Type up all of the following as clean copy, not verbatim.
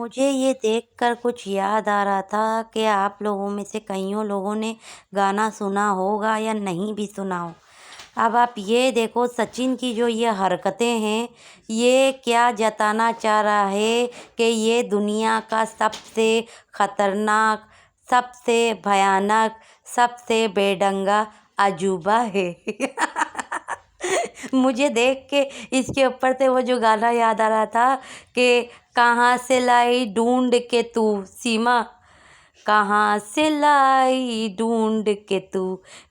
मुझे ये देखकर कुछ याद आ रहा था कि आप लोगों में से कईयों लोगों ने गाना सुना होगा या नहीं भी सुना हो। अब आप ये देखो सचिन की जो ये हरकतें हैं, ये क्या जताना चाह रहा है कि ये दुनिया का सबसे खतरनाक, सबसे भयानक, सबसे बेढंगा अजूबा है। मुझे देख के इसके ऊपर से वो जो गाना याद आ रहा था कि कहाँ से लाई ढूंढ के तू सीमा, कहाँ से लाई ढूंढ के तू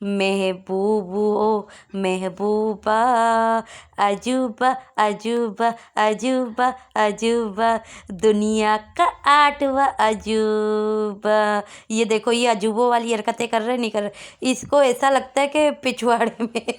महबूब ओ महबूबा, अजूबा अजूबा अजूबा अजूबा, दुनिया का 8वां अजूबा। ये देखो ये अजूबों वाली हरकतें कर रहे नहीं कर रहे, इसको ऐसा लगता है कि पिछवाड़े में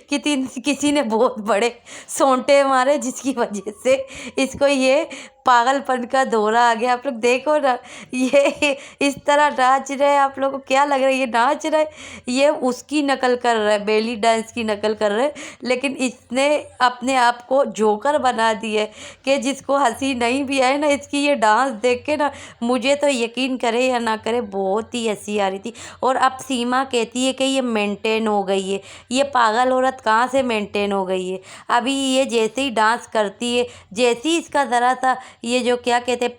किसी ने बहुत बड़े सोंटे मारे जिसकी वजह से इसको ये पागलपन का दौरा आ गया। आप लोग देखो ना, ये इस तरह नाच रहे हैं, आप लोगों को क्या लग रहा है ये नाच रहा है, ये उसकी नकल कर रहा है, बेली डांस की नकल कर रहा है। लेकिन इसने अपने आप को जोकर बना दिया है कि जिसको हंसी नहीं भी आए ना, इसकी ये डांस देख के ना, मुझे तो यकीन करे या ना करे बहुत ही हंसी आ रही थी। और अब सीमा कहती है कि ये मेंटेन हो गई है। ये पागल औरत कहाँ से मेंटेन हो गई है? अभी ये जैसे ही डांस करती है, जैसे ही इसका ज़रा सा ये जो क्या कहते हैं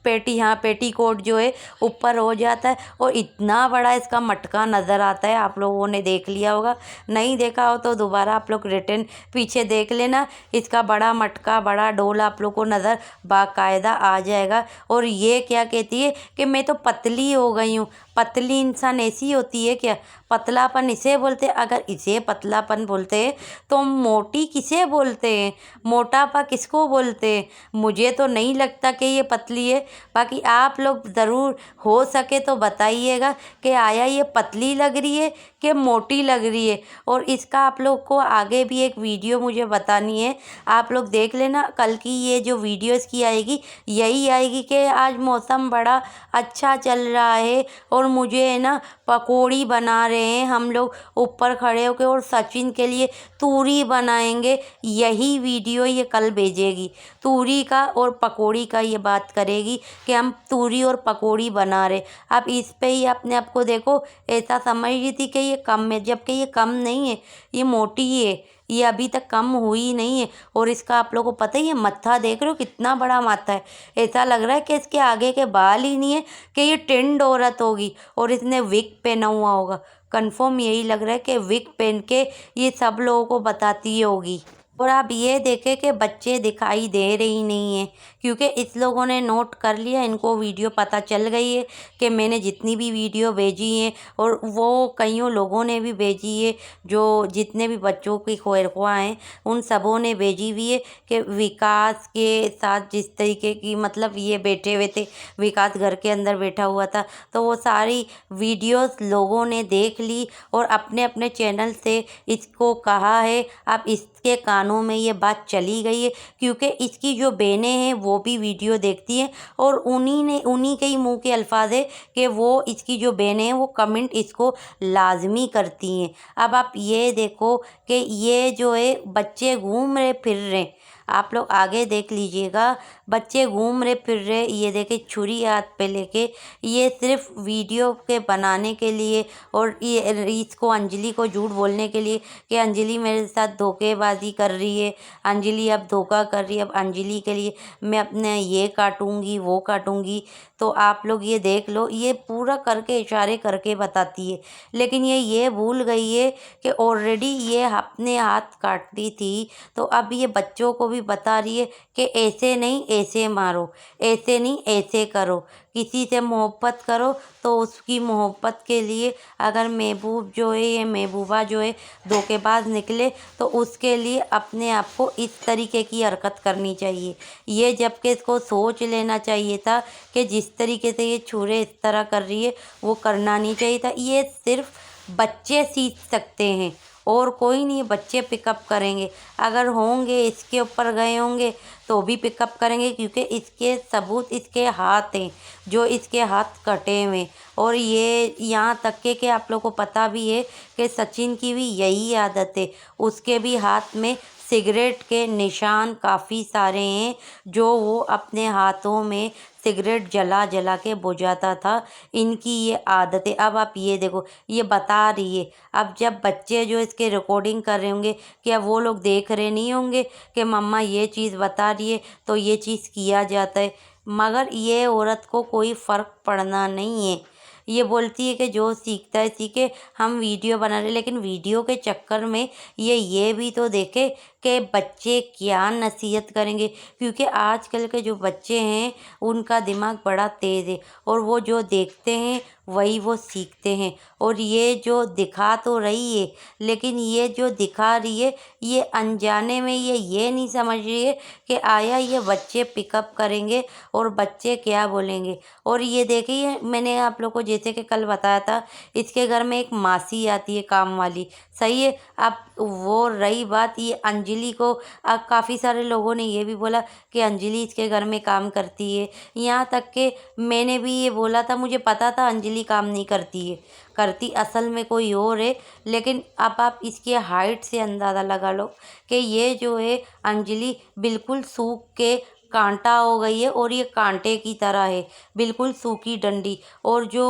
पेटी हाँ पेटीकोट जो है ऊपर हो जाता है और इतना बड़ा इसका मटका नज़र आता है। आप लोगों ने देख लिया होगा, नहीं देखा हो तो दोबारा आप लोग रिटर्न पीछे देख लेना। इसका बड़ा मटका, बड़ा डोल आप लोग को नज़र बाकायदा आ जाएगा। और ये क्या कहती है कि मैं तो पतली हो गई हूँ। पतली इंसान ऐसी होती है क्या? पतलापन इसे बोलते हैं? अगर इसे पतलापन बोलते हैं तो मोटी किसे बोलते हैं? मोटापा किसको बोलते हैं? मुझे तो नहीं लगता कि ये पतली है। बाकी आप लोग ज़रूर हो सके तो बताइएगा कि आया ये पतली लग रही है कि मोटी लग रही है। और इसका आप लोग को आगे भी एक वीडियो मुझे बतानी है, आप लोग देख लेना। कल की ये जो वीडियो इसकी आएगी यही आएगी कि आज मौसम बड़ा अच्छा चल रहा है और मुझे है ना पकौड़ी बना रहे हैं हम लोग ऊपर खड़े होकर और सचिन के लिए तूरी बनाएंगे। यही वीडियो ये कल भेजेगी, तूरी का और पकौड़ी का ये बात करेगी कि हम तूरी और पकौड़ी बना रहे। अब इस पे ही अपने आप को देखो, ऐसा समझ रही थी कि ये कम है, जबकि ये कम नहीं है, ये मोटी ही है, ये अभी तक कम हुई नहीं है। और इसका आप लोगों को पता ही है, मत्था देख रहे हो कितना बड़ा माथा है। ऐसा लग रहा है कि इसके आगे के बाल ही नहीं है, कि ये टिंड औरत होगी और इसने विग पहना हुआ होगा। कंफर्म यही लग रहा है कि विग पहन के ये सब लोगों को बताती होगी। और आप ये देखें कि बच्चे दिखाई दे रही नहीं हैं, क्योंकि इस लोगों ने नोट कर लिया, इनको वीडियो पता चल गई है कि मैंने जितनी भी वीडियो भेजी हैं और वो कईयों लोगों ने भी भेजी है, जो जितने भी बच्चों की खोरखुआ हैं उन सबों ने भेजी हुई है कि विकास के साथ जिस तरीके की मतलब ये बैठे हुए थे, विकास घर के अंदर बैठा हुआ था, तो वो सारी वीडियोस लोगों ने देख ली और अपने अपने चैनल से इसको कहा है। अब इसके कानों में ये बात चली गई है, क्योंकि इसकी जो बहनें हैं वो भी वीडियो देखती हैं और उन्हीं के ही मुंह के अल्फाज है कि वो इसकी जो बहनें हैं वो कमेंट इसको लाजमी करती हैं। अब आप ये देखो कि ये जो है बच्चे घूम रहे फिर रहे, आप लोग आगे देख लीजिएगा, बच्चे घूम रहे फिर रहे, ये देखे छुरी हाथ पे लेके, ये सिर्फ वीडियो के बनाने के लिए और ये इसको अंजलि को झूठ बोलने के लिए कि अंजलि मेरे साथ धोखेबाजी कर रही है, अंजलि अब धोखा कर रही है, अब अंजलि के लिए मैं अपने ये काटूंगी वो काटूंगी। तो आप लोग ये देख लो, ये पूरा करके इशारे करके बताती है। लेकिन ये भूल गई है कि ऑलरेडी ये अपने हाथ काटती थी, तो अब ये बच्चों को भी बता रही है कि ऐसे नहीं ऐसे मारो, ऐसे नहीं ऐसे करो। किसी से मोहब्बत करो तो उसकी मोहब्बत के लिए अगर महबूब जो है, ये महबूबा जो है धोखेबाज निकले, तो उसके लिए अपने आप को इस तरीके की हरकत करनी चाहिए। ये जबकि इसको सोच लेना चाहिए था कि जिस तरीके से ये छुरे इस तरह कर रही है वो करना नहीं चाहिए था। ये सिर्फ बच्चे सीख सकते हैं और कोई नहीं, बच्चे पिकअप करेंगे। अगर होंगे इसके ऊपर गए होंगे तो भी पिकअप करेंगे, क्योंकि इसके सबूत इसके हाथ हैं, जो इसके हाथ कटे हुए। और ये यहाँ तक के कि आप लोग को पता भी है कि सचिन की भी यही आदत है, उसके भी हाथ में सिगरेट के निशान काफ़ी सारे हैं जो वो अपने हाथों में सिगरेट जला जला के बुझाता था। इनकी ये आदतें अब आप ये देखो, ये बता रही है। अब जब बच्चे जो इसके रिकॉर्डिंग कर रहे होंगे, क्या वो लोग देख रहे नहीं होंगे कि मम्मा ये चीज़ बता रही है तो ये चीज़ किया जाता है। मगर ये औरत को कोई फ़र्क पड़ना नहीं है। ये बोलती है कि जो सीखता है सीखे, हम वीडियो बना रहे, लेकिन वीडियो के चक्कर में ये भी तो देखे कि बच्चे क्या नसीहत करेंगे, क्योंकि आजकल के जो बच्चे हैं उनका दिमाग बड़ा तेज़ है और वो जो देखते हैं वही वो सीखते हैं। और ये जो दिखा तो रही है, लेकिन ये जो दिखा रही है ये अनजाने में ये नहीं समझ रही है कि आया ये बच्चे पिकअप करेंगे और बच्चे क्या बोलेंगे। और ये देखिए, मैंने आप लोग को जैसे कि कल बताया था, इसके घर में एक मासी आती है काम वाली, सही है। अब वो रही बात ये अंजलि को, अब काफ़ी सारे लोगों ने ये भी बोला कि अंजलि इसके घर में काम करती है। यहाँ तक कि मैंने भी ये बोला था, मुझे पता था अंजलि काम नहीं करती है, करती असल में कोई और है। लेकिन अब आप इसके हाइट से अंदाज़ा लगा लो कि ये जो है अंजलि बिल्कुल सूख के कांटा हो गई है और ये कांटे की तरह है, बिल्कुल सूखी डंडी। और जो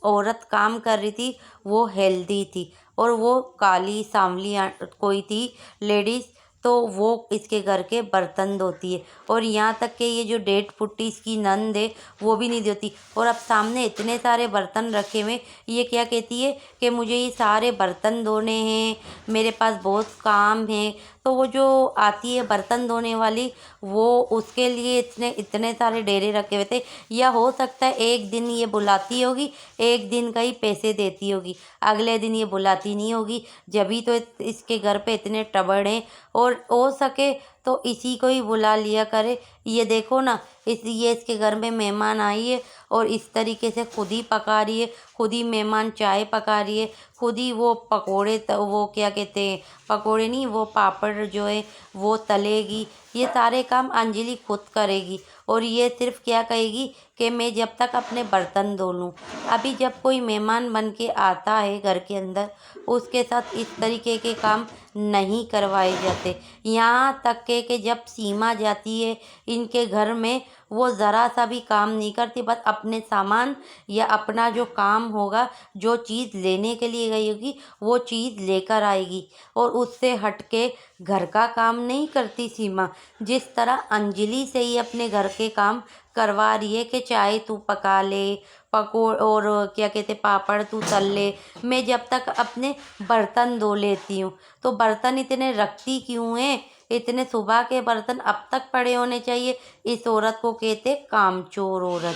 औरत काम कर रही थी वो हेल्दी थी और वो काली सांवली कोई थी लेडीज़, तो वो इसके घर के बर्तन धोती है। और यहाँ तक कि ये जो 1.5 फुट इसकी नंद है वो भी नहीं धोती। और अब सामने इतने सारे बर्तन रखे हुए, ये क्या कहती है कि मुझे ये सारे बर्तन धोने हैं, मेरे पास बहुत काम है। तो वो जो आती है बर्तन धोने वाली, वो उसके लिए इतने इतने सारे डेरे रखे हुए थे। या हो सकता है एक दिन ये बुलाती होगी, एक दिन का ही पैसे देती होगी, अगले दिन ये बुलाती नहीं होगी। जभी तो इसके घर पे इतने टबड़ हैं। और हो सके तो इसी को ही बुला लिया करे। ये देखो ना, ये इसके घर में मेहमान आई है और इस तरीके से खुद ही पका रही है, खुद ही मेहमान चाय पका रही है, खुद ही वो पकोड़े वो क्या कहते हैं, पकोड़े नहीं, वो पापड़ जो है वो तलेगी। ये सारे काम अंजलि खुद करेगी और ये सिर्फ क्या कहेगी कि मैं जब तक अपने बर्तन धो लूँ। अभी जब कोई मेहमान बन के आता है घर के अंदर, उसके साथ इस तरीके के काम नहीं करवाए जाते। यहाँ तक कि जब सीमा जाती है इनके घर में, वो ज़रा सा भी काम नहीं करती, बस अपने सामान या अपना जो काम होगा, जो चीज़ लेने के लिए गई होगी वो चीज़ लेकर आएगी। और उससे हट के घर का काम नहीं करती सीमा। जिस तरह अंजलि से ही अपने घर के काम करवा रही है कि चाय तू पका ले, और क्या कहते पापड़ तू तल ले, मैं जब तक अपने बर्तन धो लेती हूँ। तो बर्तन इतने रखती क्यों हैं? इतने सुबह के बर्तन अब तक पड़े होने चाहिए। इस औरत को कहते कामचोर औरत।